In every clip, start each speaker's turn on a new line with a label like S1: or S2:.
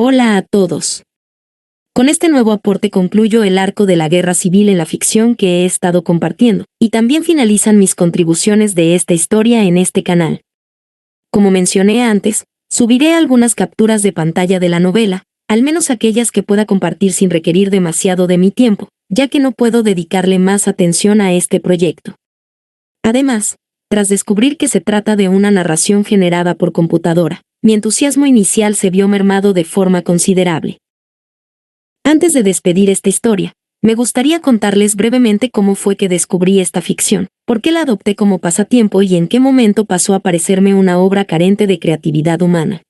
S1: Hola a todos. Con este nuevo aporte concluyo el arco de la guerra civil en la ficción que he estado compartiendo, y también finalizan mis contribuciones de esta historia en este canal. Como mencioné antes, subiré algunas capturas de pantalla de la novela, al menos aquellas que pueda compartir sin requerir demasiado de mi tiempo, ya que no puedo dedicarle más atención a este proyecto. Además, tras descubrir que se trata de una narración generada por computadora, mi entusiasmo inicial se vio mermado de forma considerable. Antes de despedir esta historia, me gustaría contarles brevemente cómo fue que descubrí esta ficción, por qué la adopté como pasatiempo y en qué momento pasó a parecerme una obra carente de creatividad humana.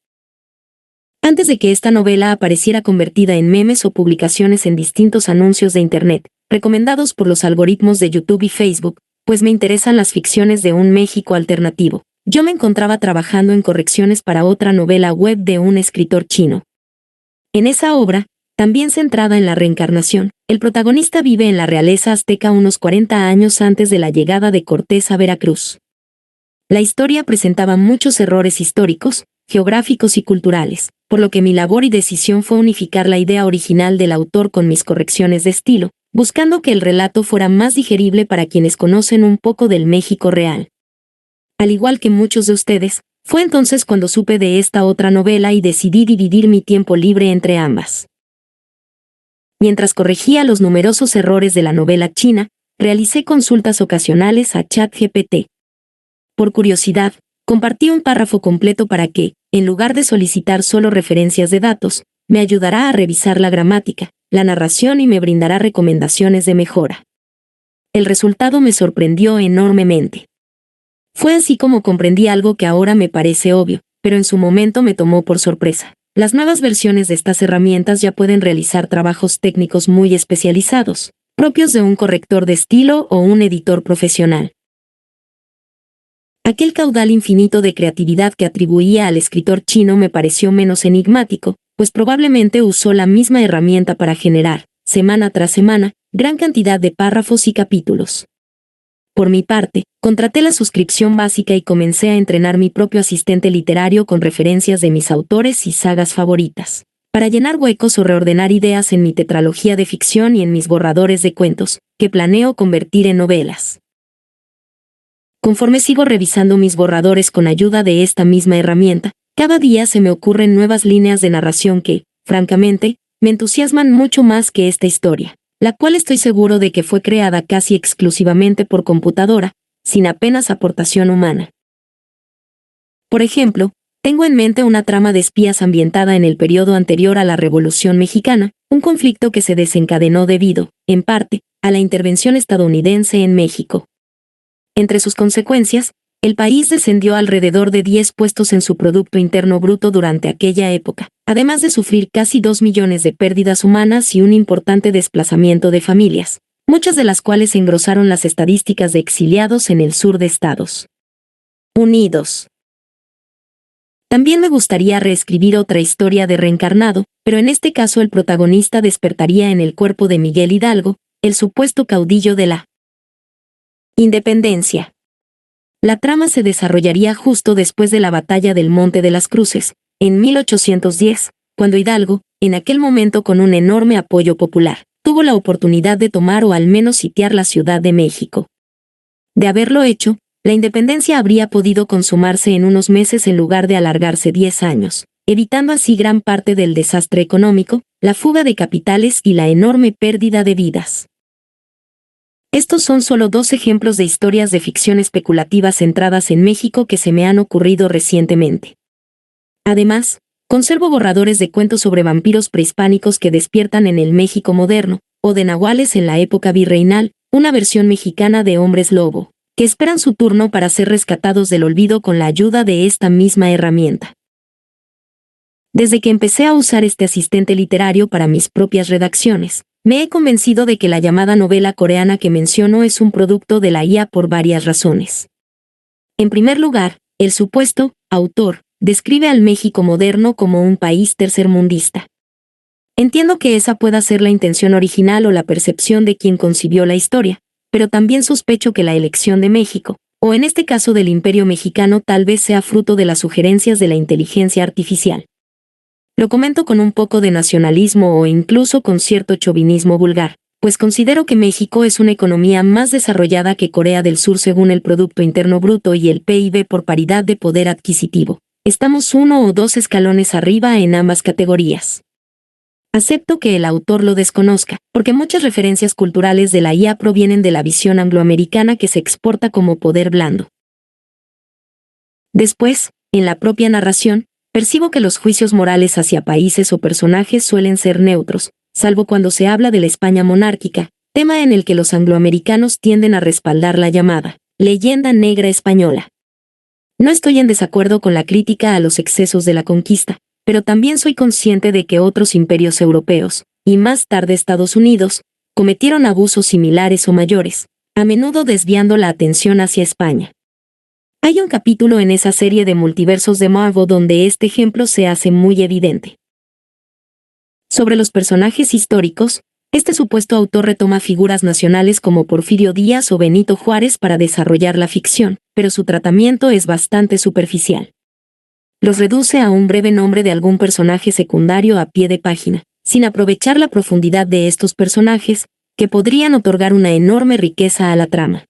S1: Antes de que esta novela apareciera convertida en memes o publicaciones en distintos anuncios de Internet, recomendados por los algoritmos de YouTube y Facebook, pues me interesan las ficciones de un México alternativo, yo me encontraba trabajando en correcciones para otra novela web de un escritor chino. En esa obra, también centrada en la reencarnación, el protagonista vive en la realeza azteca unos 40 años antes de la llegada de Cortés a Veracruz. La historia presentaba muchos errores históricos, geográficos y culturales, por lo que mi labor y decisión fue unificar la idea original del autor con mis correcciones de estilo, buscando que el relato fuera más digerible para quienes conocen un poco del México real. Al igual que muchos de ustedes, fue entonces cuando supe de esta otra novela y decidí dividir mi tiempo libre entre ambas. Mientras corregía los numerosos errores de la novela china, realicé consultas ocasionales a ChatGPT. Por curiosidad, compartí un párrafo completo para que, en lugar de solicitar solo referencias de datos, me ayudará a revisar la gramática, la narración y me brindará recomendaciones de mejora. El resultado me sorprendió enormemente. Fue así como comprendí algo que ahora me parece obvio, pero en su momento me tomó por sorpresa. Las nuevas versiones de estas herramientas ya pueden realizar trabajos técnicos muy especializados, propios de un corrector de estilo o un editor profesional. Aquel caudal infinito de creatividad que atribuía al escritor chino me pareció menos enigmático, pues probablemente usó la misma herramienta para generar, semana tras semana, gran cantidad de párrafos y capítulos. Por mi parte, contraté la suscripción básica y comencé a entrenar mi propio asistente literario con referencias de mis autores y sagas favoritas, para llenar huecos o reordenar ideas en mi tetralogía de ficción y en mis borradores de cuentos, que planeo convertir en novelas. Conforme sigo revisando mis borradores con ayuda de esta misma herramienta, cada día se me ocurren nuevas líneas de narración que, francamente, me entusiasman mucho más que esta historia, la cual estoy seguro de que fue creada casi exclusivamente por computadora, sin apenas aportación humana. Por ejemplo, tengo en mente una trama de espías ambientada en el periodo anterior a la Revolución Mexicana, un conflicto que se desencadenó debido, en parte, a la intervención estadounidense en México. Entre sus consecuencias, el país descendió alrededor de 10 puestos en su Producto Interno Bruto durante aquella época, además de sufrir casi 2 millones de pérdidas humanas y un importante desplazamiento de familias, muchas de las cuales engrosaron las estadísticas de exiliados en el sur de Estados Unidos. También me gustaría reescribir otra historia de reencarnado, pero en este caso el protagonista despertaría en el cuerpo de Miguel Hidalgo, el supuesto caudillo de la Independencia. La trama se desarrollaría justo después de la batalla del Monte de las Cruces, en 1810, cuando Hidalgo, en aquel momento con un enorme apoyo popular, tuvo la oportunidad de tomar o al menos sitiar la Ciudad de México. De haberlo hecho, la independencia habría podido consumarse en unos meses en lugar de alargarse 10 años, evitando así gran parte del desastre económico, la fuga de capitales y la enorme pérdida de vidas. Estos son solo 2 ejemplos de historias de ficción especulativa centradas en México que se me han ocurrido recientemente. Además, conservo borradores de cuentos sobre vampiros prehispánicos que despiertan en el México moderno, o de nahuales en la época virreinal, una versión mexicana de hombres lobo, que esperan su turno para ser rescatados del olvido con la ayuda de esta misma herramienta. Desde que empecé a usar este asistente literario para mis propias redacciones, me he convencido de que la llamada novela coreana que menciono es un producto de la IA por varias razones. En primer lugar, el supuesto autor describe al México moderno como un país tercermundista. Entiendo que esa pueda ser la intención original o la percepción de quien concibió la historia, pero también sospecho que la elección de México, o en este caso del Imperio Mexicano, tal vez sea fruto de las sugerencias de la inteligencia artificial. Lo comento con un poco de nacionalismo o incluso con cierto chauvinismo vulgar, pues considero que México es una economía más desarrollada que Corea del Sur según el Producto Interno Bruto y el PIB por paridad de poder adquisitivo. Estamos 1 o 2 escalones arriba en ambas categorías. Acepto que el autor lo desconozca, porque muchas referencias culturales de la IA provienen de la visión angloamericana que se exporta como poder blando. Después, en la propia narración, percibo que los juicios morales hacia países o personajes suelen ser neutros, salvo cuando se habla de la España monárquica, tema en el que los angloamericanos tienden a respaldar la llamada leyenda negra española. No estoy en desacuerdo con la crítica a los excesos de la conquista, pero también soy consciente de que otros imperios europeos, y más tarde Estados Unidos, cometieron abusos similares o mayores, a menudo desviando la atención hacia España. Hay un capítulo en esa serie de multiversos de Marvel donde este ejemplo se hace muy evidente. Sobre los personajes históricos, este supuesto autor retoma figuras nacionales como Porfirio Díaz o Benito Juárez para desarrollar la ficción, pero su tratamiento es bastante superficial. Los reduce a un breve nombre de algún personaje secundario a pie de página, sin aprovechar la profundidad de estos personajes, que podrían otorgar una enorme riqueza a la trama.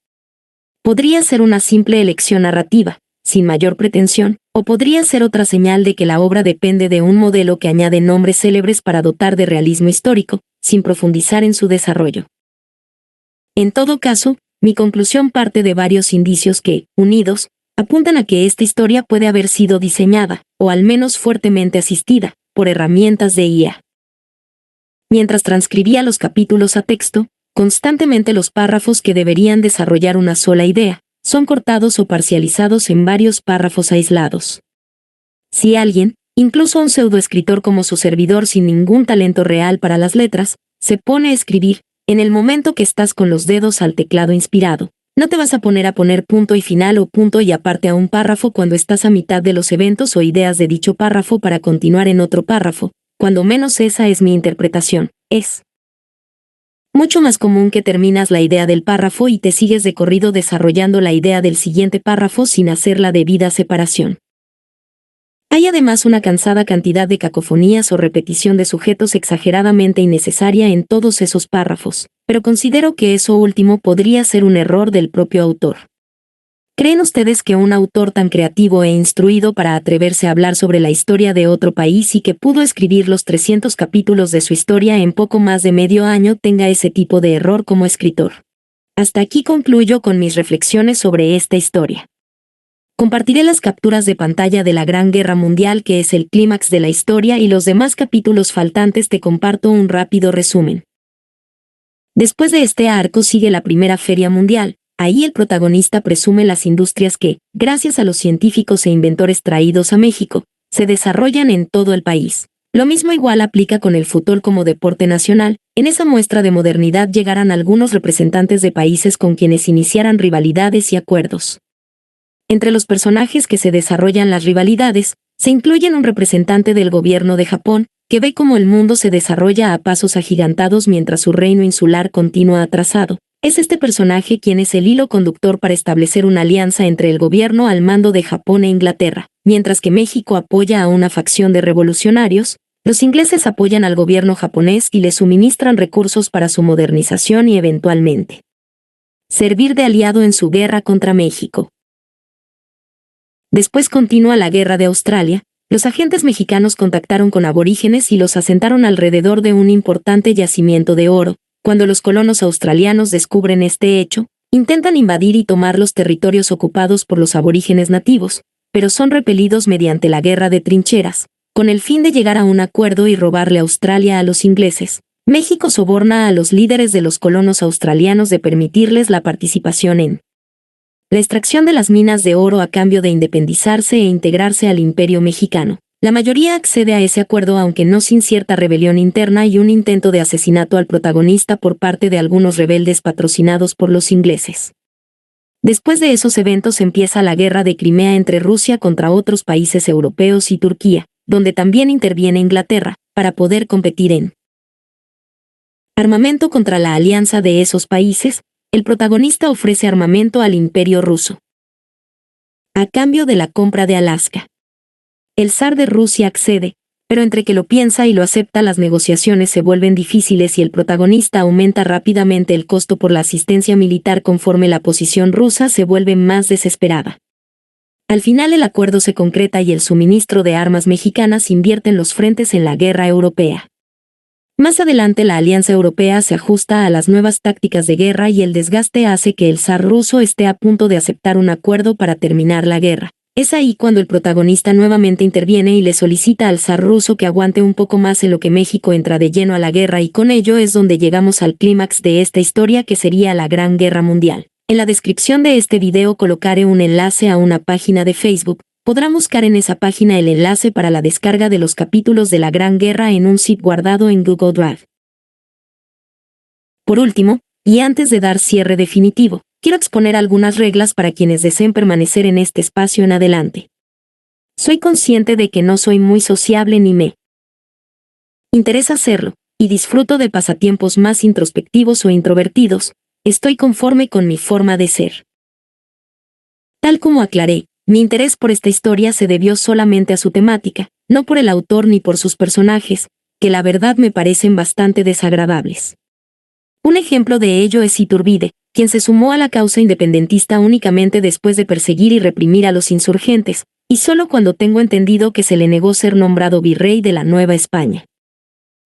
S1: Podría ser una simple elección narrativa, sin mayor pretensión, o podría ser otra señal de que la obra depende de un modelo que añade nombres célebres para dotar de realismo histórico, sin profundizar en su desarrollo. En todo caso, mi conclusión parte de varios indicios que, unidos, apuntan a que esta historia puede haber sido diseñada, o al menos fuertemente asistida, por herramientas de IA. Mientras transcribía los capítulos a texto, constantemente los párrafos que deberían desarrollar una sola idea, son cortados o parcializados en varios párrafos aislados. Si alguien, incluso un pseudoescritor como su servidor sin ningún talento real para las letras, se pone a escribir, en el momento que estás con los dedos al teclado inspirado, no te vas a poner punto y final o punto y aparte a un párrafo cuando estás a mitad de los eventos o ideas de dicho párrafo para continuar en otro párrafo, cuando menos esa es mi interpretación. Es mucho más común que terminas la idea del párrafo y te sigues de corrido desarrollando la idea del siguiente párrafo sin hacer la debida separación. Hay además una cansada cantidad de cacofonías o repetición de sujetos exageradamente innecesaria en todos esos párrafos, pero considero que eso último podría ser un error del propio autor. ¿Creen ustedes que un autor tan creativo e instruido para atreverse a hablar sobre la historia de otro país y que pudo escribir los 300 capítulos de su historia en poco más de medio año tenga ese tipo de error como escritor? Hasta aquí concluyo con mis reflexiones sobre esta historia. Compartiré las capturas de pantalla de la Gran Guerra Mundial, que es el clímax de la historia, y los demás capítulos faltantes te comparto un rápido resumen. Después de este arco sigue la Primera Feria Mundial. Ahí el protagonista presume las industrias que, gracias a los científicos e inventores traídos a México, se desarrollan en todo el país. Lo mismo igual aplica con el fútbol como deporte nacional. En esa muestra de modernidad llegarán algunos representantes de países con quienes iniciaran rivalidades y acuerdos. Entre los personajes que se desarrollan las rivalidades, se incluyen un representante del gobierno de Japón, que ve cómo el mundo se desarrolla a pasos agigantados mientras su reino insular continúa atrasado. Es este personaje quien es el hilo conductor para establecer una alianza entre el gobierno al mando de Japón e Inglaterra. Mientras que México apoya a una facción de revolucionarios, los ingleses apoyan al gobierno japonés y le suministran recursos para su modernización y eventualmente servir de aliado en su guerra contra México. Después continúa la Guerra de Australia. Los agentes mexicanos contactaron con aborígenes y los asentaron alrededor de un importante yacimiento de oro. Cuando los colonos australianos descubren este hecho, intentan invadir y tomar los territorios ocupados por los aborígenes nativos, pero son repelidos mediante la guerra de trincheras, con el fin de llegar a un acuerdo y robarle Australia a los ingleses. México soborna a los líderes de los colonos australianos de permitirles la participación en la extracción de las minas de oro a cambio de independizarse e integrarse al Imperio Mexicano. La mayoría accede a ese acuerdo, aunque no sin cierta rebelión interna y un intento de asesinato al protagonista por parte de algunos rebeldes patrocinados por los ingleses. Después de esos eventos empieza la Guerra de Crimea entre Rusia contra otros países europeos y Turquía, donde también interviene Inglaterra, para poder competir en armamento contra la alianza de esos países. El protagonista ofrece armamento al Imperio ruso a cambio de la compra de Alaska. El zar de Rusia accede, Pero entre que lo piensa y lo acepta, las negociaciones se vuelven difíciles y el protagonista aumenta rápidamente el costo por la asistencia militar conforme la posición rusa se vuelve más desesperada. Al final el acuerdo se concreta y el suministro de armas mexicanas invierte en los frentes en la guerra europea. Más adelante la Alianza Europea se ajusta a las nuevas tácticas de guerra y el desgaste hace que el zar ruso esté a punto de aceptar un acuerdo para terminar la guerra. Es ahí cuando el protagonista nuevamente interviene y le solicita al zar ruso que aguante un poco más, en lo que México entra de lleno a la guerra, y con ello es donde llegamos al clímax de esta historia, que sería la Gran Guerra Mundial. En la descripción de este video colocaré un enlace a una página de Facebook. Podrán buscar en esa página el enlace para la descarga de los capítulos de la Gran Guerra en un zip guardado en Google Drive. Por último, y antes de dar cierre definitivo, quiero exponer algunas reglas para quienes deseen permanecer en este espacio en adelante. Soy consciente de que no soy muy sociable ni me interesa hacerlo, y disfruto de pasatiempos más introspectivos o introvertidos. Estoy conforme con mi forma de ser. Tal como aclaré, mi interés por esta historia se debió solamente a su temática, no por el autor ni por sus personajes, que la verdad me parecen bastante desagradables. Un ejemplo de ello es Iturbide, quien se sumó a la causa independentista únicamente después de perseguir y reprimir a los insurgentes, y solo cuando tengo entendido que se le negó ser nombrado virrey de la Nueva España.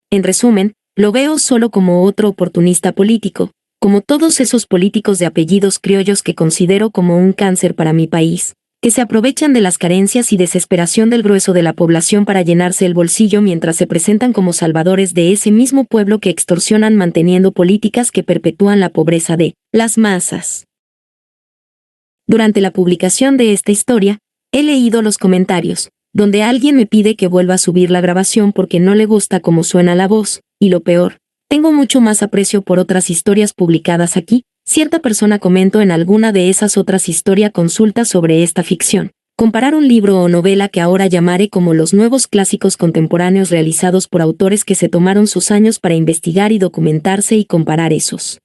S1: En resumen, lo veo solo como otro oportunista político, como todos esos políticos de apellidos criollos que considero como un cáncer para mi país, que se aprovechan de las carencias y desesperación del grueso de la población para llenarse el bolsillo, mientras se presentan como salvadores de ese mismo pueblo que extorsionan manteniendo políticas que perpetúan la pobreza de las masas. Durante la publicación de esta historia, he leído los comentarios, donde alguien me pide que vuelva a subir la grabación porque no le gusta cómo suena la voz, y lo peor, tengo mucho más aprecio por otras historias publicadas aquí. Cierta persona comentó en alguna de esas otras historias consultas sobre esta ficción. Comparar un libro o novela que ahora llamaré como los nuevos clásicos contemporáneos realizados por autores que se tomaron sus años para investigar y documentarse, y comparar esos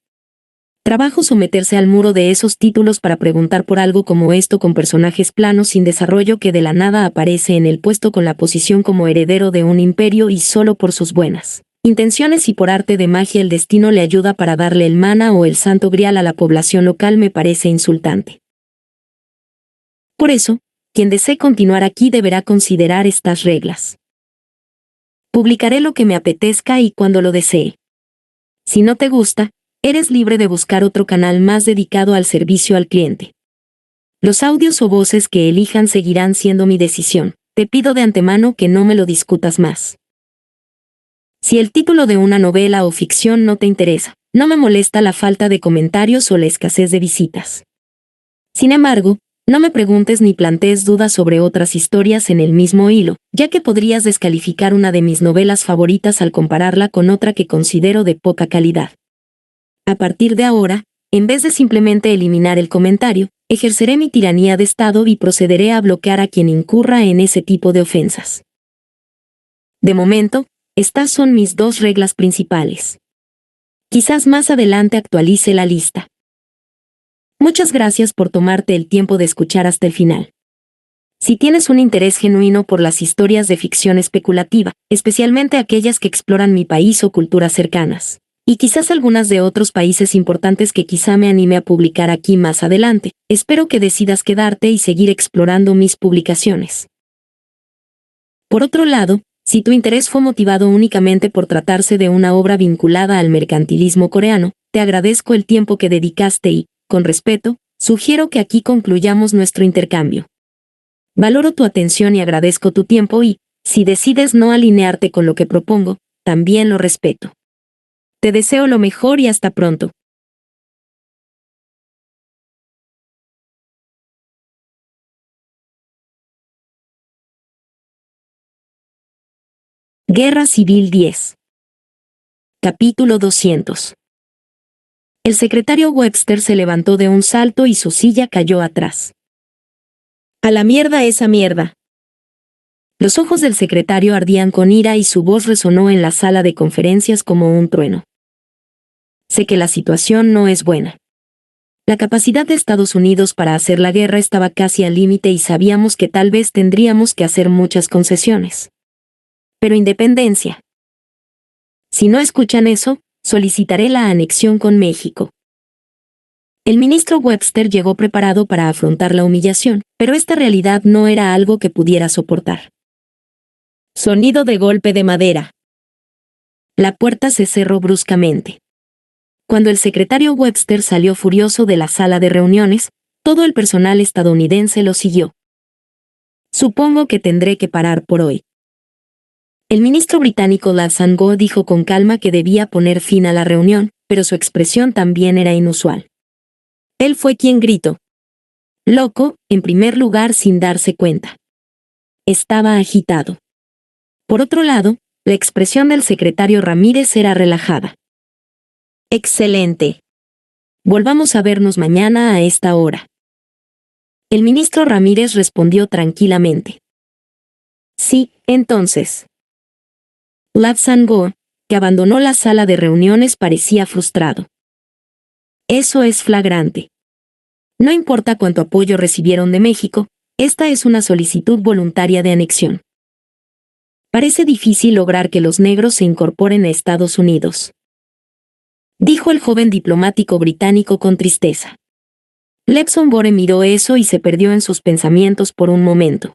S1: trabajos o meterse al muro de esos títulos para preguntar por algo como esto con personajes planos sin desarrollo que de la nada aparece en el puesto con la posición como heredero de un imperio y solo por sus buenas intenciones y por arte de magia el destino le ayuda para darle el maná o el santo grial a la población local, me parece insultante. Por eso, quien desee continuar aquí deberá considerar estas reglas. Publicaré lo que me apetezca y cuando lo desee. Si no te gusta, eres libre de buscar otro canal más dedicado al servicio al cliente. Los audios o voces que elijan seguirán siendo mi decisión. Te pido de antemano que no me lo discutas más. Si el título de una novela o ficción no te interesa, no me molesta la falta de comentarios o la escasez de visitas. Sin embargo, no me preguntes ni plantees dudas sobre otras historias en el mismo hilo, ya que podrías descalificar una de mis novelas favoritas al compararla con otra que considero de poca calidad. A partir de ahora, en vez de simplemente eliminar el comentario, ejerceré mi tiranía de Estado y procederé a bloquear a quien incurra en ese tipo de ofensas. De momento, estas son mis dos reglas principales. Quizás más adelante actualice la lista. Muchas gracias por tomarte el tiempo de escuchar hasta el final. Si tienes un interés genuino por las historias de ficción especulativa, especialmente aquellas que exploran mi país o culturas cercanas, y quizás algunas de otros países importantes que quizá me anime a publicar aquí más adelante, espero que decidas quedarte y seguir explorando mis publicaciones. Por otro lado, si tu interés fue motivado únicamente por tratarse de una obra vinculada al mercantilismo coreano, te agradezco el tiempo que dedicaste y, con respeto, sugiero que aquí concluyamos nuestro intercambio. Valoro tu atención y agradezco tu tiempo y, si decides no alinearte con lo que propongo, también lo respeto. Te deseo lo mejor y hasta pronto. Guerra Civil 10. Capítulo 200. El secretario Webster se levantó de un salto y su silla cayó atrás. ¡A la mierda esa mierda! Los ojos del secretario ardían con ira y su voz resonó en la sala de conferencias como un trueno. Sé que la situación no es buena. La capacidad de Estados Unidos para hacer la guerra estaba casi al límite y sabíamos que tal vez tendríamos que hacer muchas concesiones. Pero independencia. Si no escuchan eso, solicitaré la anexión con México. El ministro Webster llegó preparado para afrontar la humillación, pero esta realidad no era algo que pudiera soportar. Sonido de golpe de madera. La puerta se cerró bruscamente. Cuando el secretario Webster salió furioso de la sala de reuniones, todo el personal estadounidense lo siguió. Supongo que tendré que parar por hoy. El ministro británico Lawson Goh dijo con calma que debía poner fin a la reunión, pero su expresión también era inusual. Él fue quien gritó. Loco, en primer lugar sin darse cuenta. Estaba agitado. Por otro lado, la expresión del secretario Ramírez era relajada. Excelente. Volvamos a vernos mañana a esta hora. El ministro Ramírez respondió tranquilamente. Sí, entonces. Lawson Goh, que abandonó la sala de reuniones, parecía frustrado. Eso es flagrante. No importa cuánto apoyo recibieron de México, esta es una solicitud voluntaria de anexión. Parece difícil lograr que los negros se incorporen a Estados Unidos, dijo el joven diplomático británico con tristeza. Lawson Goh miró eso y se perdió en sus pensamientos por un momento.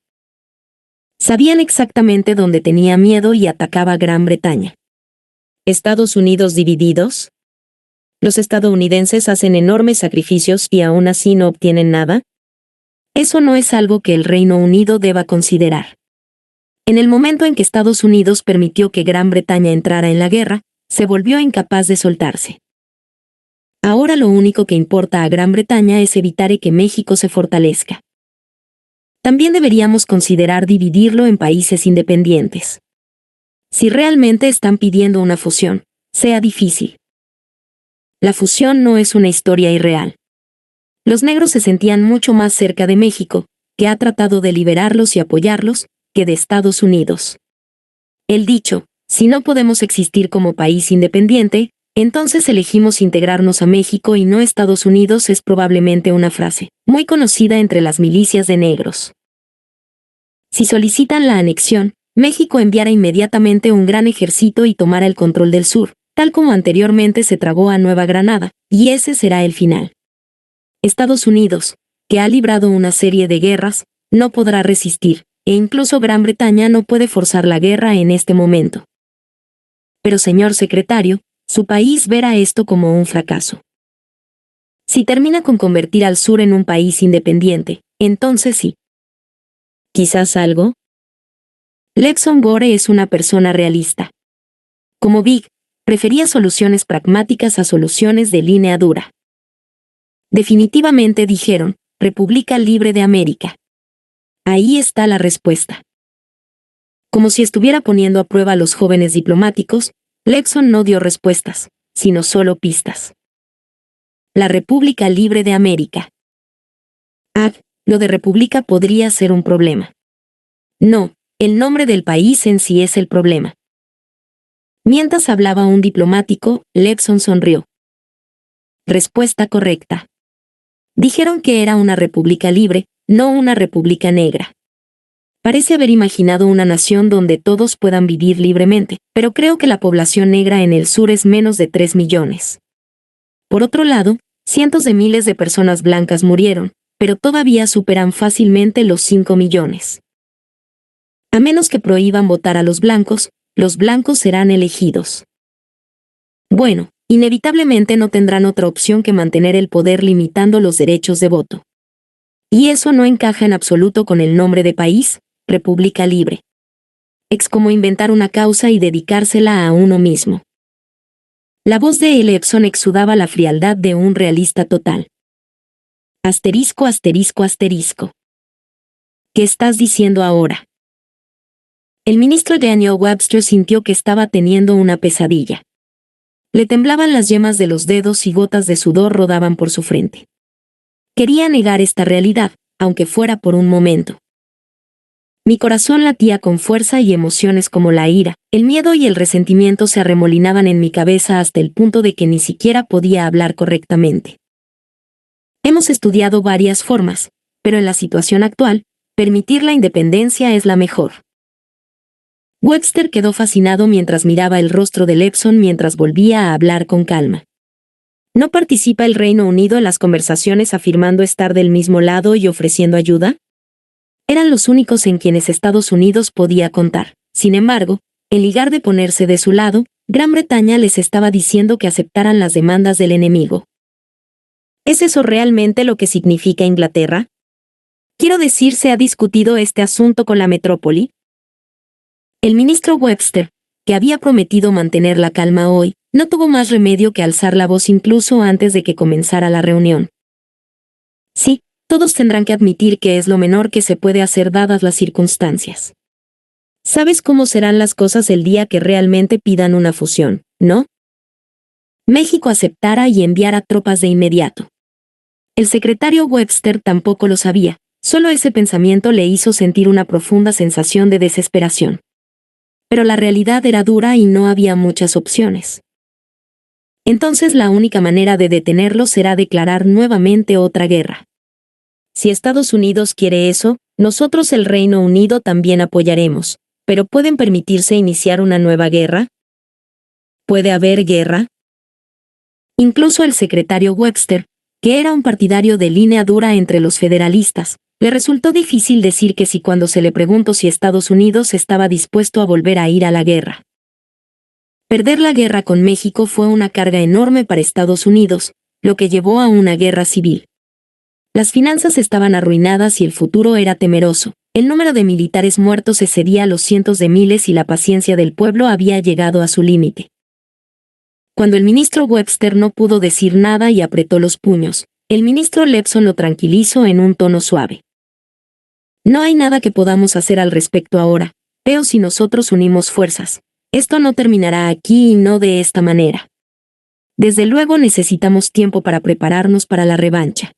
S1: Sabían exactamente dónde tenía miedo y atacaba Gran Bretaña. ¿Estados Unidos divididos? ¿Los estadounidenses hacen enormes sacrificios y aún así no obtienen nada? Eso no es algo que el Reino Unido deba considerar. En el momento en que Estados Unidos permitió que Gran Bretaña entrara en la guerra, se volvió incapaz de soltarse. Ahora lo único que importa a Gran Bretaña es evitar que México se fortalezca. También deberíamos considerar dividirlo en países independientes. Si realmente están pidiendo una fusión, sea difícil. La fusión no es una historia irreal. Los negros se sentían mucho más cerca de México, que ha tratado de liberarlos y apoyarlos, que de Estados Unidos. El dicho, si no podemos existir como país independiente, entonces elegimos integrarnos a México y no Estados Unidos, es probablemente una frase muy conocida entre las milicias de negros. Si solicitan la anexión, México enviará inmediatamente un gran ejército y tomará el control del sur, tal como anteriormente se tragó a Nueva Granada, y ese será el final. Estados Unidos, que ha librado una serie de guerras, no podrá resistir, e incluso Gran Bretaña no puede forzar la guerra en este momento. Pero señor secretario, su país verá esto como un fracaso. Si termina con convertir al sur en un país independiente, entonces sí. ¿Quizás algo? Lawson Goh es una persona realista. Como Big, prefería soluciones pragmáticas a soluciones de línea dura. Definitivamente dijeron, República Libre de América. Ahí está la respuesta. Como si estuviera poniendo a prueba a los jóvenes diplomáticos, Lawson no dio respuestas, sino solo pistas. La República Libre de América. Lo de república podría ser un problema. No, el nombre del país en sí es el problema. Mientras hablaba un diplomático, Lawson sonrió. Respuesta correcta. Dijeron que era una república libre, no una república negra. Parece haber imaginado una nación donde todos puedan vivir libremente, pero creo que la población negra en el sur es menos de 3 millones. Por otro lado, cientos de miles de personas blancas murieron, pero todavía superan fácilmente los 5 millones. A menos que prohíban votar a los blancos serán elegidos. Bueno, inevitablemente no tendrán otra opción que mantener el poder limitando los derechos de voto. Y eso no encaja en absoluto con el nombre de país, República Libre. Es como inventar una causa y dedicársela a uno mismo. La voz de Lawson exudaba la frialdad de un realista total. Asterisco, asterisco, asterisco. ¿Qué estás diciendo ahora? El ministro Daniel Webster sintió que estaba teniendo una pesadilla. Le temblaban las yemas de los dedos y gotas de sudor rodaban por su frente. Quería negar esta realidad, aunque fuera por un momento. Mi corazón latía con fuerza y emociones como la ira, el miedo y el resentimiento se arremolinaban en mi cabeza hasta el punto de que ni siquiera podía hablar correctamente. Hemos estudiado varias formas, pero en la situación actual, permitir la independencia es la mejor. Webster quedó fascinado mientras miraba el rostro de Levson mientras volvía a hablar con calma. ¿No participa el Reino Unido en las conversaciones afirmando estar del mismo lado y ofreciendo ayuda? Eran los únicos en quienes Estados Unidos podía contar. Sin embargo, en lugar de ponerse de su lado, Gran Bretaña les estaba diciendo que aceptaran las demandas del enemigo. ¿Es eso realmente lo que significa Inglaterra? Quiero decir, ¿se ha discutido este asunto con la metrópoli? El ministro Webster, que había prometido mantener la calma hoy, no tuvo más remedio que alzar la voz incluso antes de que comenzara la reunión. Sí, todos tendrán que admitir que es lo menor que se puede hacer dadas las circunstancias. ¿Sabes cómo serán las cosas el día que realmente pidan una fusión, no? México aceptara y enviara tropas de inmediato. El secretario Webster tampoco lo sabía, solo ese pensamiento le hizo sentir una profunda sensación de desesperación. Pero la realidad era dura y no había muchas opciones. Entonces la única manera de detenerlo será declarar nuevamente otra guerra. Si Estados Unidos quiere eso, nosotros el Reino Unido también apoyaremos, pero ¿pueden permitirse iniciar una nueva guerra? ¿Puede haber guerra? Incluso el secretario Webster, que era un partidario de línea dura entre los federalistas, le resultó difícil decir que sí cuando se le preguntó si Estados Unidos estaba dispuesto a volver a ir a la guerra. Perder la guerra con México fue una carga enorme para Estados Unidos, lo que llevó a una guerra civil. Las finanzas estaban arruinadas y el futuro era temeroso. El número de militares muertos excedía a los cientos de miles y la paciencia del pueblo había llegado a su límite. Cuando el ministro Webster no pudo decir nada y apretó los puños, el ministro Levson lo tranquilizó en un tono suave. No hay nada que podamos hacer al respecto ahora, pero si nosotros unimos fuerzas, esto no terminará aquí y no de esta manera. Desde luego necesitamos tiempo para prepararnos para la revancha.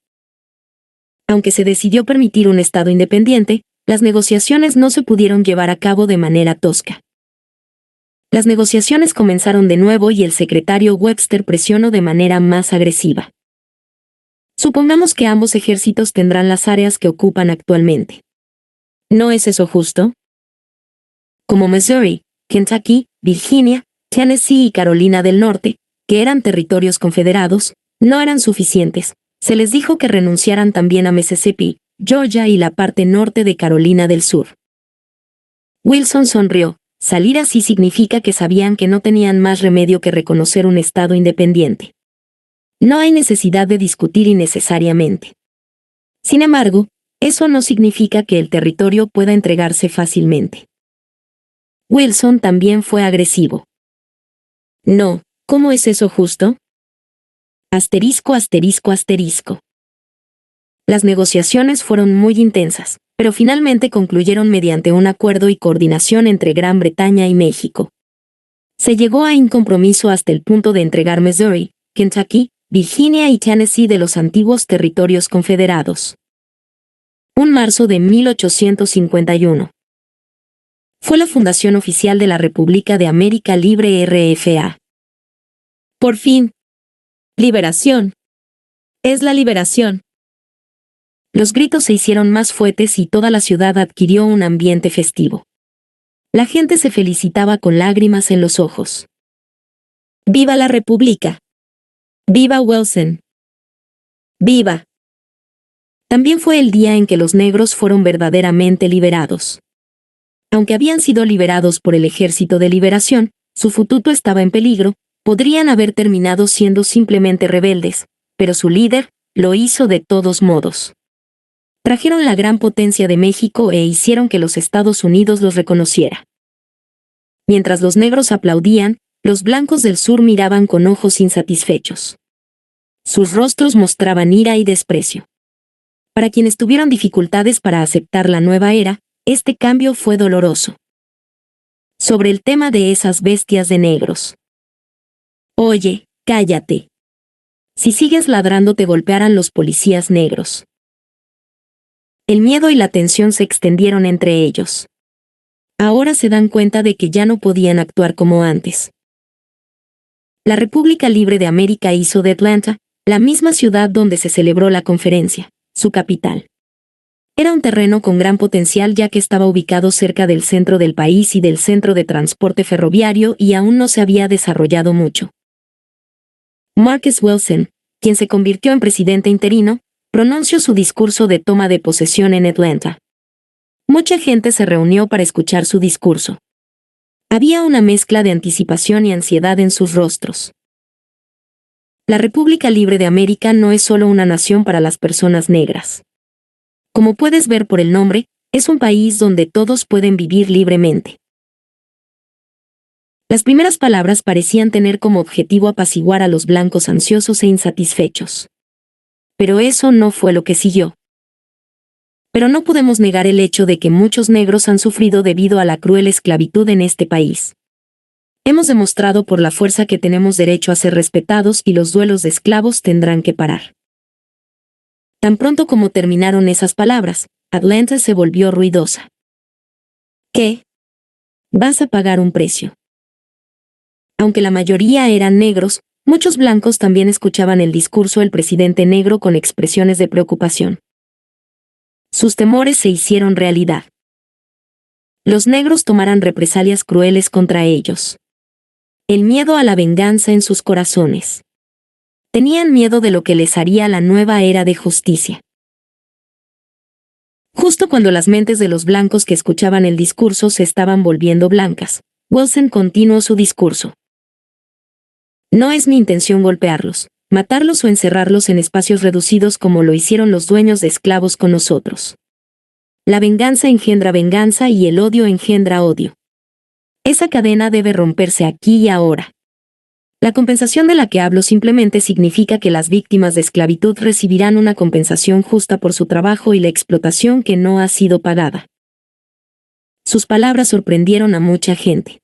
S1: Aunque se decidió permitir un Estado independiente, las negociaciones no se pudieron llevar a cabo de manera tosca. Las negociaciones comenzaron de nuevo y el secretario Webster presionó de manera más agresiva. Supongamos que ambos ejércitos tendrán las áreas que ocupan actualmente. ¿No es eso justo? Como Missouri, Kentucky, Virginia, Tennessee y Carolina del Norte, que eran territorios confederados, no eran suficientes, se les dijo que renunciaran también a Mississippi, Georgia y la parte norte de Carolina del Sur. Wilson sonrió. Salir así significa que sabían que no tenían más remedio que reconocer un Estado independiente. No hay necesidad de discutir innecesariamente. Sin embargo, eso no significa que el territorio pueda entregarse fácilmente. Wilson también fue agresivo. No, ¿cómo es eso justo? Asterisco, asterisco, asterisco. Las negociaciones fueron muy intensas, pero finalmente concluyeron mediante un acuerdo y coordinación entre Gran Bretaña y México. Se llegó a un compromiso hasta el punto de entregar Missouri, Kentucky, Virginia y Tennessee de los antiguos territorios confederados. 1 marzo de 1851. Fue la fundación oficial de la República de América Libre RFA. Por fin. Liberación. Es la liberación. Los gritos se hicieron más fuertes y toda la ciudad adquirió un ambiente festivo. La gente se felicitaba con lágrimas en los ojos. ¡Viva la República! ¡Viva Wilson! ¡Viva! También fue el día en que los negros fueron verdaderamente liberados. Aunque habían sido liberados por el Ejército de Liberación, su futuro estaba en peligro, podrían haber terminado siendo simplemente rebeldes, pero su líder lo hizo de todos modos. Trajeron la gran potencia de México e hicieron que los Estados Unidos los reconociera. Mientras los negros aplaudían, los blancos del sur miraban con ojos insatisfechos. Sus rostros mostraban ira y desprecio. Para quienes tuvieron dificultades para aceptar la nueva era, este cambio fue doloroso. Sobre el tema de esas bestias de negros. Oye, cállate. Si sigues ladrando te golpearán los policías negros. El miedo y la tensión se extendieron entre ellos. Ahora se dan cuenta de que ya no podían actuar como antes. La República Libre de América hizo de Atlanta, la misma ciudad donde se celebró la conferencia, su capital. Era un terreno con gran potencial ya que estaba ubicado cerca del centro del país y del centro de transporte ferroviario y aún no se había desarrollado mucho. Marcus Wilson, quien se convirtió en presidente interino, pronunció su discurso de toma de posesión en Atlanta. Mucha gente se reunió para escuchar su discurso. Había una mezcla de anticipación y ansiedad en sus rostros. La República Libre de América no es solo una nación para las personas negras. Como puedes ver por el nombre, es un país donde todos pueden vivir libremente. Las primeras palabras parecían tener como objetivo apaciguar a los blancos ansiosos e insatisfechos. Pero eso no fue lo que siguió. Pero no podemos negar el hecho de que muchos negros han sufrido debido a la cruel esclavitud en este país. Hemos demostrado por la fuerza que tenemos derecho a ser respetados y los duelos de esclavos tendrán que parar. Tan pronto como terminaron esas palabras, Atlanta se volvió ruidosa. ¿Qué? Vas a pagar un precio. Aunque la mayoría eran negros, muchos blancos también escuchaban el discurso del presidente negro con expresiones de preocupación. Sus temores se hicieron realidad. Los negros tomarán represalias crueles contra ellos. El miedo a la venganza en sus corazones. Tenían miedo de lo que les haría la nueva era de justicia. Justo cuando las mentes de los blancos que escuchaban el discurso se estaban volviendo blancas, Wilson continuó su discurso. No es mi intención golpearlos, matarlos o encerrarlos en espacios reducidos como lo hicieron los dueños de esclavos con nosotros. La venganza engendra venganza y el odio engendra odio. Esa cadena debe romperse aquí y ahora. La compensación de la que hablo simplemente significa que las víctimas de esclavitud recibirán una compensación justa por su trabajo y la explotación que no ha sido pagada. Sus palabras sorprendieron a mucha gente.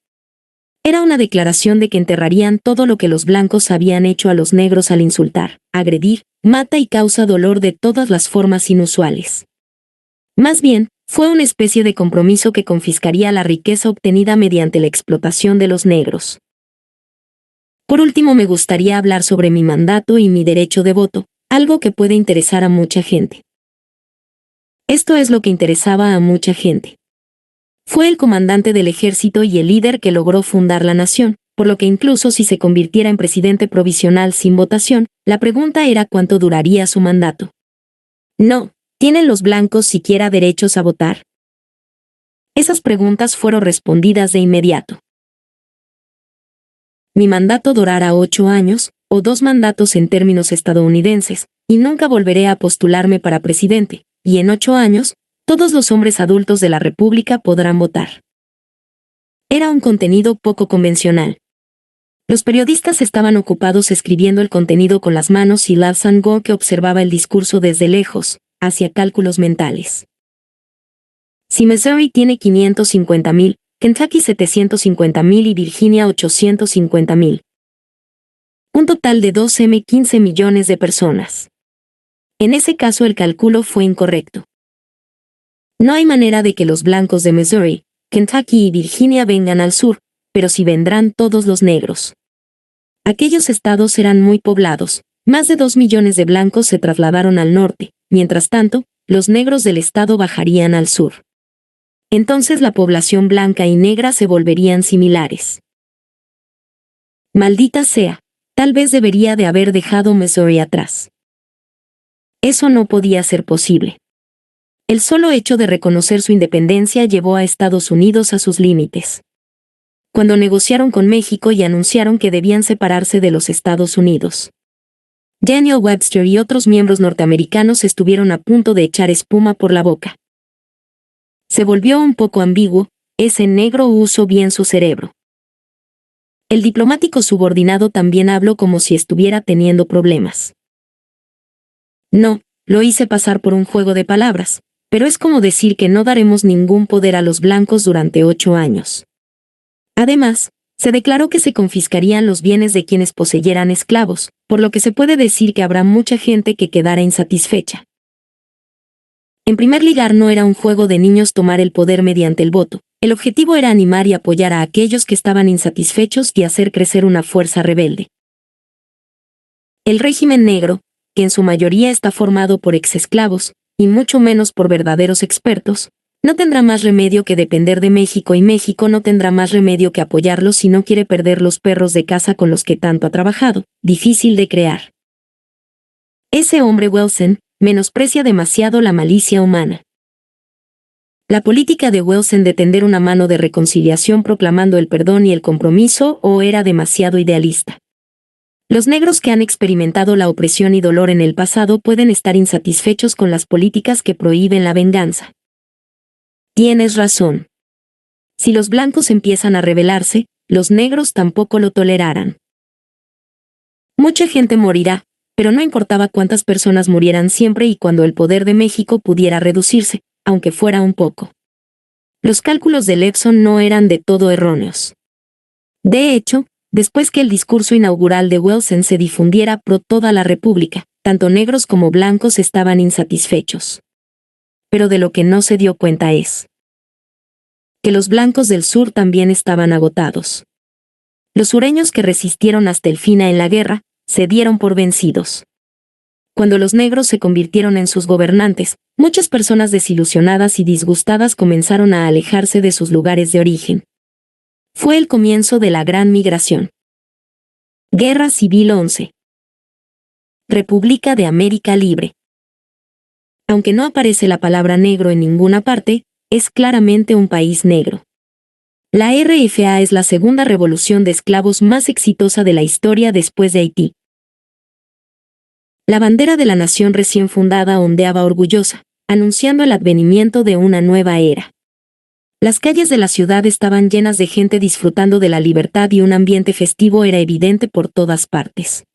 S1: Era una declaración de que enterrarían todo lo que los blancos habían hecho a los negros al insultar, agredir, mata y causa dolor de todas las formas inusuales. Más bien, fue una especie de compromiso que confiscaría la riqueza obtenida mediante la explotación de los negros. Por último, me gustaría hablar sobre mi mandato y mi derecho de voto, algo que puede interesar a mucha gente. Esto es lo que interesaba a mucha gente. Fue el comandante del ejército y el líder que logró fundar la nación, por lo que incluso si se convirtiera en presidente provisional sin votación, la pregunta era cuánto duraría su mandato. No, ¿tienen los blancos siquiera derechos a votar? Esas preguntas fueron respondidas de inmediato. Mi mandato durará 8 años, o 2 mandatos en términos estadounidenses, y nunca volveré a postularme para presidente, y en 8 años, todos los hombres adultos de la República podrán votar. Era un contenido poco convencional. Los periodistas estaban ocupados escribiendo el contenido con las manos y Lawson Go que observaba el discurso desde lejos, hacía cálculos mentales. Si Missouri tiene 550,000, Kentucky 750,000 y Virginia 850,000. Un total de 15 millones de personas. En ese caso el cálculo fue incorrecto. No hay manera de que los blancos de Missouri, Kentucky y Virginia vengan al sur, pero sí vendrán todos los negros. Aquellos estados eran muy poblados, más de 2 millones de blancos se trasladaron al norte, mientras tanto, los negros del estado bajarían al sur. Entonces la población blanca y negra se volverían similares. Maldita sea, tal vez debería de haber dejado Missouri atrás. Eso no podía ser posible. El solo hecho de reconocer su independencia llevó a Estados Unidos a sus límites. Cuando negociaron con México y anunciaron que debían separarse de los Estados Unidos. Daniel Webster y otros miembros norteamericanos estuvieron a punto de echar espuma por la boca. Se volvió un poco ambiguo, ese negro usó bien su cerebro. El diplomático subordinado también habló como si estuviera teniendo problemas. No, lo hice pasar por un juego de palabras, pero es como decir que no daremos ningún poder a los blancos durante 8 años. Además, se declaró que se confiscarían los bienes de quienes poseyeran esclavos, por lo que se puede decir que habrá mucha gente que quedará insatisfecha. En primer lugar, no era un juego de niños tomar el poder mediante el voto. El objetivo era animar y apoyar a aquellos que estaban insatisfechos y hacer crecer una fuerza rebelde. El régimen negro, que en su mayoría está formado por exesclavos, y mucho menos por verdaderos expertos, no tendrá más remedio que depender de México y México no tendrá más remedio que apoyarlo si no quiere perder los perros de casa con los que tanto ha trabajado, difícil de crear. Ese hombre Wilson menosprecia demasiado la malicia humana. La política de Wilson de tender una mano de reconciliación proclamando el perdón y el compromiso o era demasiado idealista. Los negros que han experimentado la opresión y dolor en el pasado pueden estar insatisfechos con las políticas que prohíben la venganza. Tienes razón. Si los blancos empiezan a rebelarse, los negros tampoco lo tolerarán. Mucha gente morirá, pero no importaba cuántas personas murieran siempre y cuando el poder de México pudiera reducirse, aunque fuera un poco. Los cálculos de Levson no eran de todo erróneos. De hecho, después que el discurso inaugural de Wilson se difundiera por toda la República, tanto negros como blancos estaban insatisfechos. Pero de lo que no se dio cuenta es que los blancos del sur también estaban agotados. Los sureños que resistieron hasta el fin en la guerra, se dieron por vencidos. Cuando los negros se convirtieron en sus gobernantes, muchas personas desilusionadas y disgustadas comenzaron a alejarse de sus lugares de origen. Fue el comienzo de la Gran Migración. Guerra Civil 11. República de América Libre. Aunque no aparece la palabra negro en ninguna parte, es claramente un país negro. La RFA es la segunda revolución de esclavos más exitosa de la historia después de Haití. La bandera de la nación recién fundada ondeaba orgullosa, anunciando el advenimiento de una nueva era. Las calles de la ciudad estaban llenas de gente disfrutando de la libertad y un ambiente festivo era evidente por todas partes.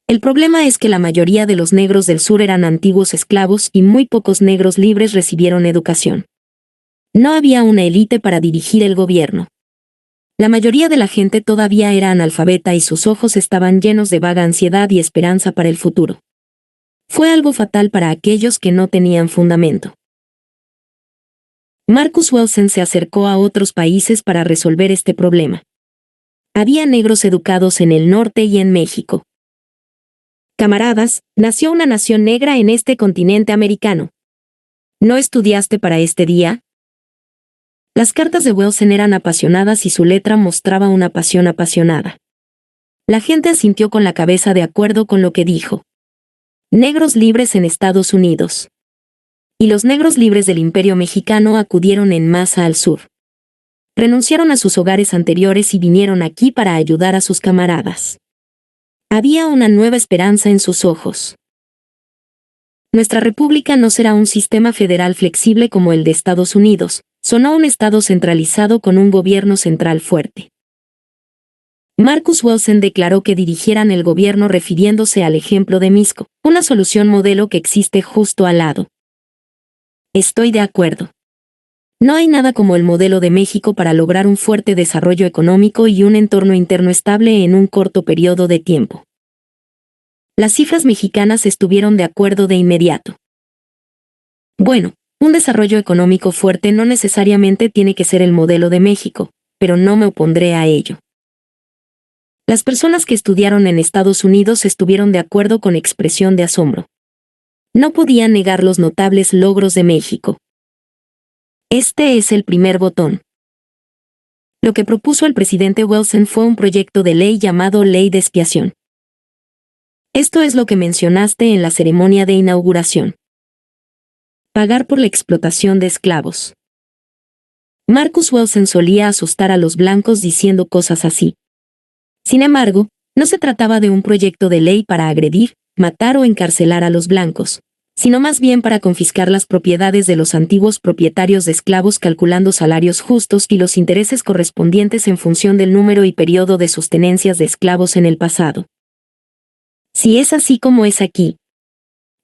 S1: El problema es que la mayoría de los negros del sur eran antiguos esclavos y muy pocos negros libres recibieron educación. No había una élite para dirigir el gobierno. La mayoría de la gente todavía era analfabeta y sus ojos estaban llenos de vaga ansiedad y esperanza para el futuro. Fue algo fatal para aquellos que no tenían fundamento. Marcus Wilson se acercó a otros países para resolver este problema. Había negros educados en el norte y en México. Camaradas, nació una nación negra en este continente americano. ¿No estudiaste para este día? Las cartas de Wilson eran apasionadas y su letra mostraba una pasión apasionada. La gente asintió con la cabeza de acuerdo con lo que dijo. Negros libres en Estados Unidos. Y los negros libres del Imperio Mexicano acudieron en masa al sur. Renunciaron a sus hogares anteriores y vinieron aquí para ayudar a sus camaradas. Había una nueva esperanza en sus ojos. Nuestra república no será un sistema federal flexible como el de Estados Unidos, sino un estado centralizado con un gobierno central fuerte. Marcus Wilson declaró que dirigieran el gobierno refiriéndose al ejemplo de Misco, una solución modelo que existe justo al lado. Estoy de acuerdo. No hay nada como el modelo de México para lograr un fuerte desarrollo económico y un entorno interno estable en un corto periodo de tiempo. Las cifras mexicanas estuvieron de acuerdo de inmediato. Bueno, un desarrollo económico fuerte no necesariamente tiene que ser el modelo de México, pero no me opondré a ello. Las personas que estudiaron en Estados Unidos estuvieron de acuerdo con expresión de asombro. No podían negar los notables logros de México. Este es el primer botón. Lo que propuso el presidente Wilson fue un proyecto de ley llamado Ley de Expiación. Esto es lo que mencionaste en la ceremonia de inauguración. Pagar por la explotación de esclavos. Marcus Wilson solía asustar a los blancos diciendo cosas así. Sin embargo, no se trataba de un proyecto de ley para agredir, matar o encarcelar a los blancos, sino más bien para confiscar las propiedades de los antiguos propietarios de esclavos calculando salarios justos y los intereses correspondientes en función del número y periodo de sus tenencias de esclavos en el pasado. Si es así como es aquí,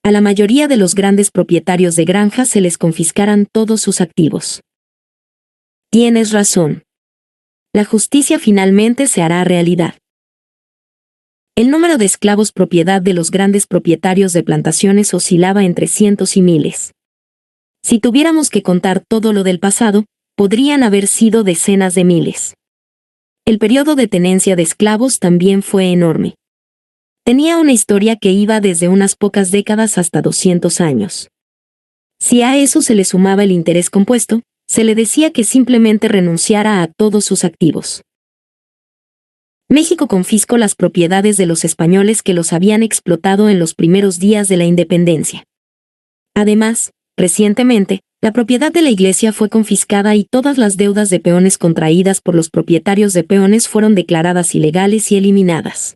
S1: a la mayoría de los grandes propietarios de granjas se les confiscaran todos sus activos. Tienes razón. La justicia finalmente se hará realidad. El número de esclavos propiedad de los grandes propietarios de plantaciones oscilaba entre cientos y miles. Si tuviéramos que contar todo lo del pasado, podrían haber sido decenas de miles. El periodo de tenencia de esclavos también fue enorme. Tenía una historia que iba desde unas pocas décadas hasta 200 años. Si a eso se le sumaba el interés compuesto, se le decía que simplemente renunciara a todos sus activos. México confiscó las propiedades de los españoles que los habían explotado en los primeros días de la independencia. Además, recientemente, la propiedad de la iglesia fue confiscada y todas las deudas de peones contraídas por los propietarios de peones fueron declaradas ilegales y eliminadas.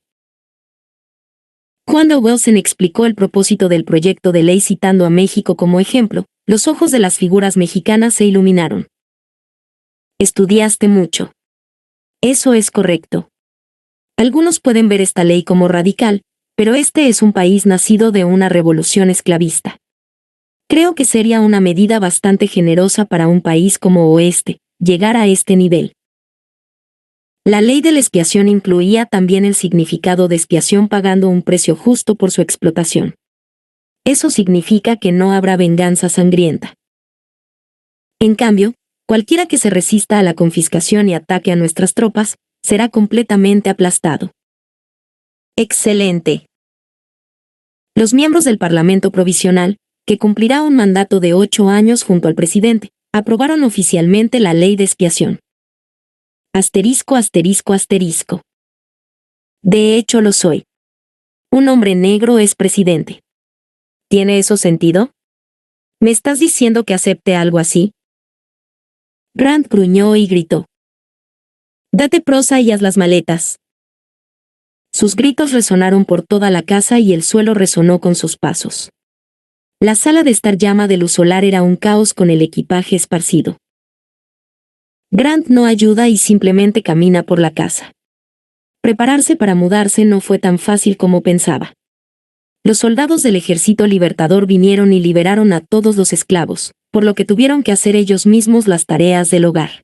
S1: Cuando Wilson explicó el propósito del proyecto de ley citando a México como ejemplo, los ojos de las figuras mexicanas se iluminaron. Estudiaste mucho. Eso es correcto. Algunos pueden ver esta ley como radical, pero este es un país nacido de una revolución esclavista. Creo que sería una medida bastante generosa para un país como Oeste, llegar a este nivel. La ley de la expiación incluía también el significado de expiación pagando un precio justo por su explotación. Eso significa que no habrá venganza sangrienta. En cambio, cualquiera que se resista a la confiscación y ataque a nuestras tropas, será completamente aplastado. Excelente. Los miembros del Parlamento Provisional, que cumplirá un mandato de 8 años junto al presidente, aprobaron oficialmente la ley de expiación. Asterisco, asterisco, asterisco. De hecho lo soy. Un hombre negro es presidente. ¿Tiene eso sentido? ¿Me estás diciendo que acepte algo así? Grant gruñó y gritó. Date prosa y haz las maletas. Sus gritos resonaron por toda la casa y el suelo resonó con sus pasos. La sala de estar llama de luz solar era un caos con el equipaje esparcido. Grant no ayuda y simplemente camina por la casa. Prepararse para mudarse no fue tan fácil como pensaba. Los soldados del Ejército Libertador vinieron y liberaron a todos los esclavos, por lo que tuvieron que hacer ellos mismos las tareas del hogar.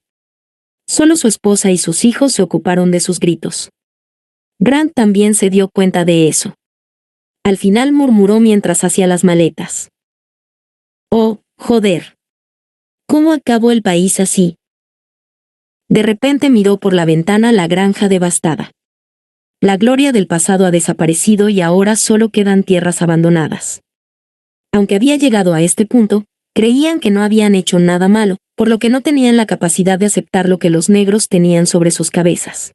S1: Solo su esposa y sus hijos se ocuparon de sus gritos. Grant también se dio cuenta de eso. Al final murmuró mientras hacía las maletas. Oh, joder. ¿Cómo acabó el país así? De repente miró por la ventana la granja devastada. La gloria del pasado ha desaparecido y ahora solo quedan tierras abandonadas. Aunque había llegado a este punto, creían que no habían hecho nada malo, por lo que no tenían la capacidad de aceptar lo que los negros tenían sobre sus cabezas.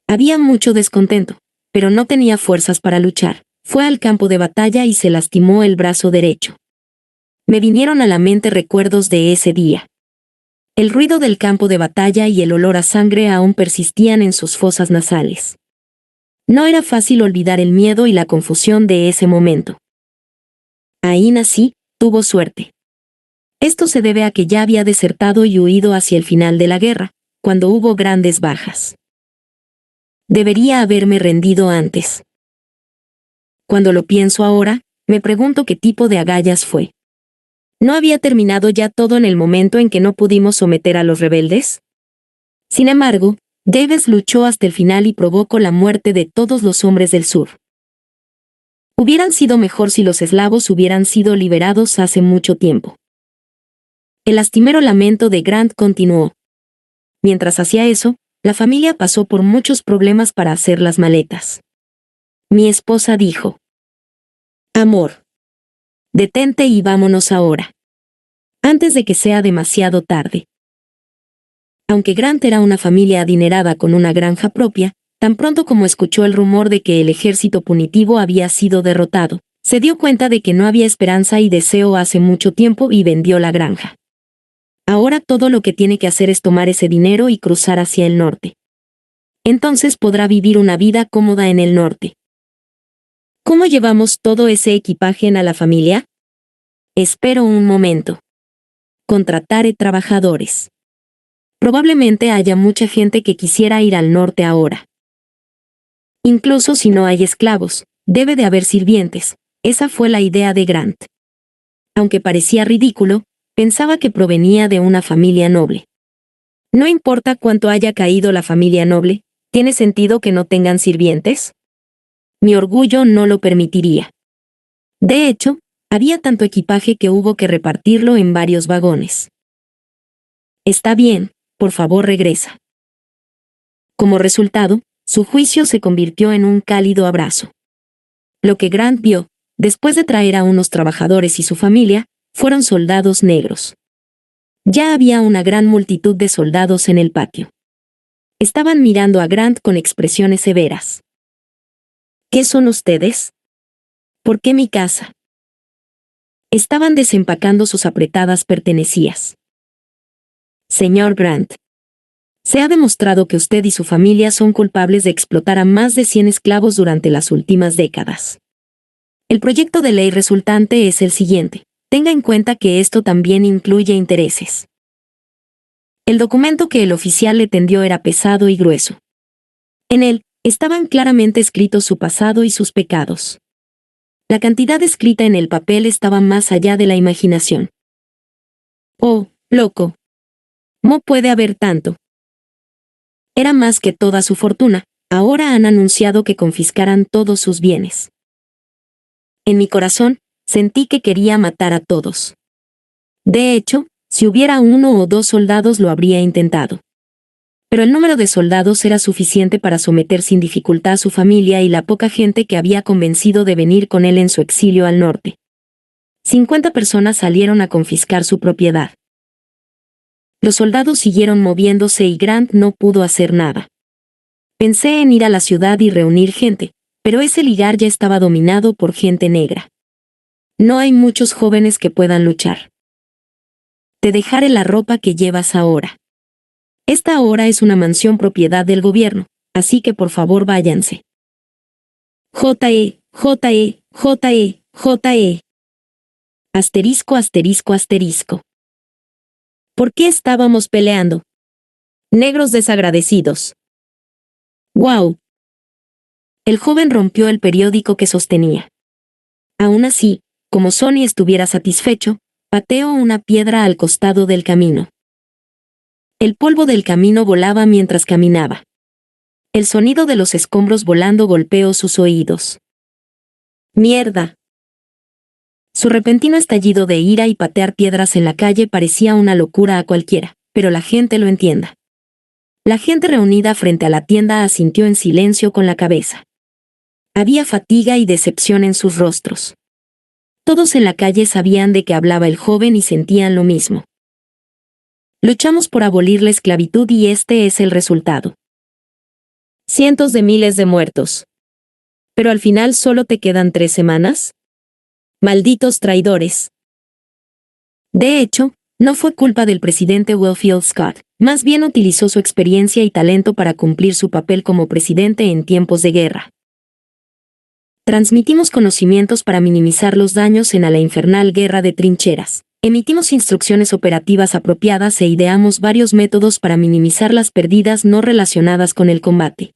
S1: Había mucho descontento, pero no tenía fuerzas para luchar. Fue al campo de batalla y se lastimó el brazo derecho. Me vinieron a la mente recuerdos de ese día. El ruido del campo de batalla y el olor a sangre aún persistían en sus fosas nasales. No era fácil olvidar el miedo y la confusión de ese momento. Ahí nací, tuvo suerte. Esto se debe a que ya había desertado y huido hacia el final de la guerra, cuando hubo grandes bajas. Debería haberme rendido antes. Cuando lo pienso ahora, me pregunto qué tipo de agallas fue. ¿No había terminado ya todo en el momento en que no pudimos someter a los rebeldes? Sin embargo, Davis luchó hasta el final y provocó la muerte de todos los hombres del sur. Hubieran sido mejor si los eslavos hubieran sido liberados hace mucho tiempo. El lastimero lamento de Grant continuó. Mientras hacía eso, la familia pasó por muchos problemas para hacer las maletas. Mi esposa dijo: Amor, detente y vámonos ahora. Antes de que sea demasiado tarde. Aunque Grant era una familia adinerada con una granja propia, tan pronto como escuchó el rumor de que el ejército punitivo había sido derrotado, se dio cuenta de que no había esperanza y deseo hace mucho tiempo y vendió la granja. Ahora todo lo que tiene que hacer es tomar ese dinero y cruzar hacia el norte. Entonces podrá vivir una vida cómoda en el norte. ¿Cómo llevamos todo ese equipaje a la familia? Espero un momento. Contrataré trabajadores. Probablemente haya mucha gente que quisiera ir al norte ahora. Incluso si no hay esclavos, debe de haber sirvientes. Esa fue la idea de Grant. Aunque parecía ridículo, pensaba que provenía de una familia noble. No importa cuánto haya caído la familia noble, ¿tiene sentido que no tengan sirvientes? Mi orgullo no lo permitiría. De hecho, había tanto equipaje que hubo que repartirlo en varios vagones. Está bien, por favor regresa. Como resultado, su juicio se convirtió en un cálido abrazo. Lo que Grant vio, después de traer a unos trabajadores y su familia, fueron soldados negros. Ya había una gran multitud de soldados en el patio. Estaban mirando a Grant con expresiones severas. ¿Qué son ustedes? ¿Por qué mi casa? Estaban desempacando sus apretadas pertenencias. Señor Grant, se ha demostrado que usted y su familia son culpables de explotar a más de 100 esclavos durante las últimas décadas. El proyecto de ley resultante es el siguiente. Tenga en cuenta que esto también incluye intereses. El documento que el oficial le tendió era pesado y grueso. En él, estaban claramente escritos su pasado y sus pecados. La cantidad escrita en el papel estaba más allá de la imaginación. Oh, loco. ¿Cómo puede haber tanto? Era más que toda su fortuna. Ahora han anunciado que confiscarán todos sus bienes. En mi corazón, sentí que quería matar a todos. De hecho, si hubiera 1 o 2 soldados lo habría intentado. Pero el número de soldados era suficiente para someter sin dificultad a su familia y la poca gente que había convencido de venir con él en su exilio al norte. 50 personas salieron a confiscar su propiedad. Los soldados siguieron moviéndose y Grant no pudo hacer nada. Pensé en ir a la ciudad y reunir gente, pero ese lugar ya estaba dominado por gente negra. No hay muchos jóvenes que puedan luchar. Te dejaré la ropa que llevas ahora. Esta ahora es una mansión propiedad del gobierno, así que por favor váyanse. J.E., J.E., J.E., J.E. Asterisco, asterisco, asterisco. ¿Por qué estábamos peleando? Negros desagradecidos. ¡Wow! El joven rompió el periódico que sostenía. Aún así, como Sonny estuviera satisfecho, pateó una piedra al costado del camino. El polvo del camino volaba mientras caminaba. El sonido de los escombros volando golpeó sus oídos. ¡Mierda! Su repentino estallido de ira y patear piedras en la calle parecía una locura a cualquiera, pero la gente lo entienda. La gente reunida frente a la tienda asintió en silencio con la cabeza. Había fatiga y decepción en sus rostros. Todos en la calle sabían de qué hablaba el joven y sentían lo mismo. Luchamos por abolir la esclavitud y este es el resultado. Cientos de miles de muertos. Pero al final solo te quedan 3 semanas. Malditos traidores. De hecho, no fue culpa del presidente Winfield Scott, más bien utilizó su experiencia y talento para cumplir su papel como presidente en tiempos de guerra. Transmitimos conocimientos para minimizar los daños en la infernal guerra de trincheras. Emitimos instrucciones operativas apropiadas e ideamos varios métodos para minimizar las pérdidas no relacionadas con el combate.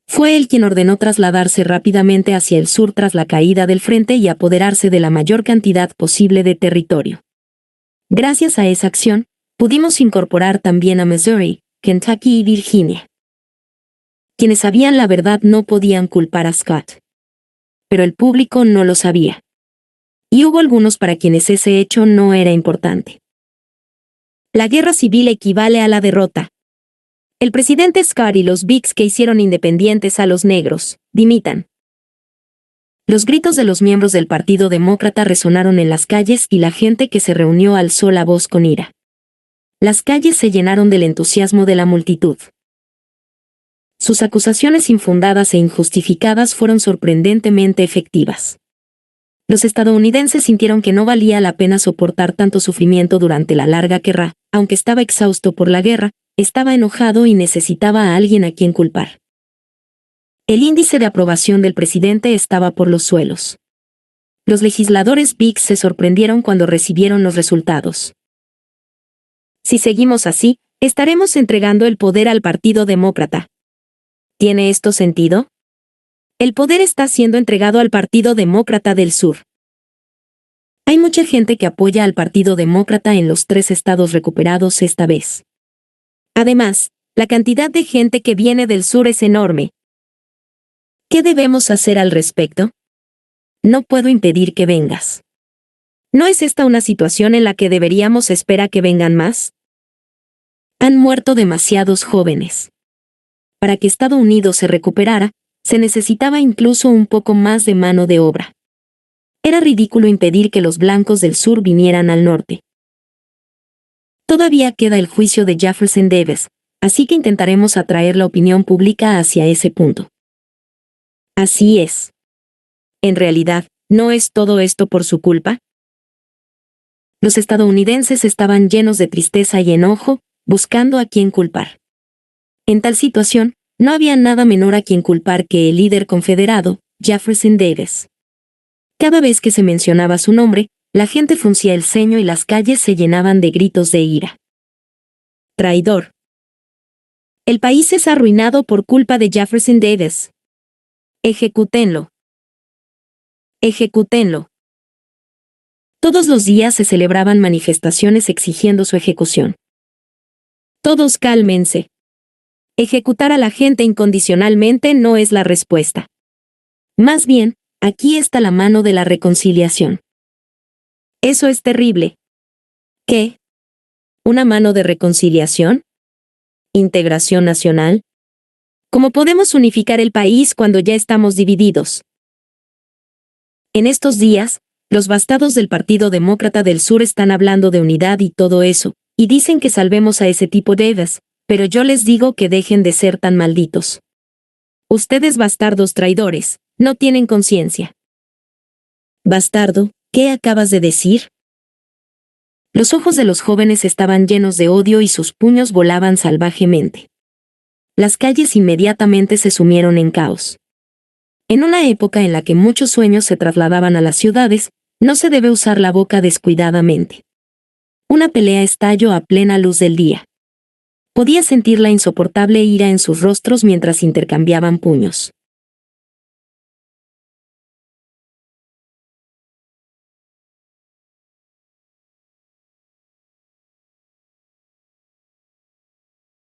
S1: Fue él quien ordenó trasladarse rápidamente hacia el sur tras la caída del frente y apoderarse de la mayor cantidad posible de territorio. Gracias a esa acción, pudimos incorporar también a Missouri, Kentucky y Virginia. Quienes sabían la verdad no podían culpar a Scott. Pero el público no lo sabía. Y hubo algunos para quienes ese hecho no era importante. La guerra civil equivale a la derrota. El presidente Scott y los Bigs que hicieron independientes a los negros, dimitan. Los gritos de los miembros del Partido Demócrata resonaron en las calles y la gente que se reunió alzó la voz con ira. Las calles se llenaron del entusiasmo de la multitud. Sus acusaciones infundadas e injustificadas fueron sorprendentemente efectivas. Los estadounidenses sintieron que no valía la pena soportar tanto sufrimiento durante la larga guerra, aunque estaba exhausto por la guerra, estaba enojado y necesitaba a alguien a quien culpar. El índice de aprobación del presidente estaba por los suelos. Los legisladores Bigs se sorprendieron cuando recibieron los resultados. Si seguimos así, estaremos entregando el poder al Partido Demócrata. ¿Tiene esto sentido? El poder está siendo entregado al Partido Demócrata del Sur. Hay mucha gente que apoya al Partido Demócrata en los 3 estados recuperados esta vez. Además, la cantidad de gente que viene del sur es enorme. ¿Qué debemos hacer al respecto? No puedo impedir que vengas. ¿No es esta una situación en la que deberíamos esperar que vengan más? Han muerto demasiados jóvenes. Para que Estados Unidos se recuperara, se necesitaba incluso un poco más de mano de obra. Era ridículo impedir que los blancos del sur vinieran al norte. Todavía queda el juicio de Jefferson Davis, así que intentaremos atraer la opinión pública hacia ese punto. Así es. En realidad, ¿no es todo esto por su culpa? Los estadounidenses estaban llenos de tristeza y enojo, buscando a quién culpar. En tal situación, no había nada menor a quien culpar que el líder confederado, Jefferson Davis. Cada vez que se mencionaba su nombre, la gente fruncía el ceño y las calles se llenaban de gritos de ira. Traidor. El país es arruinado por culpa de Jefferson Davis. Ejecútenlo. Ejecútenlo. Todos los días se celebraban manifestaciones exigiendo su ejecución. Todos cálmense. Ejecutar a la gente incondicionalmente no es la respuesta. Más bien, aquí está la mano de la reconciliación. Eso es terrible. ¿Qué? ¿Una mano de reconciliación? ¿Integración nacional? ¿Cómo podemos unificar el país cuando ya estamos divididos? En estos días, los bastados del Partido Demócrata del Sur están hablando de unidad y todo eso, y dicen que salvemos a ese tipo de Davis, pero yo les digo que dejen de ser tan malditos. Ustedes bastardos traidores, no tienen conciencia. Bastardo, ¿qué acabas de decir? Los ojos de los jóvenes estaban llenos de odio y sus puños volaban salvajemente. Las calles inmediatamente se sumieron en caos. En una época en la que muchos sueños se trasladaban a las ciudades, no se debe usar la boca descuidadamente. Una pelea estalló a plena luz del día. Podía sentir la insoportable ira en sus rostros mientras intercambiaban puños.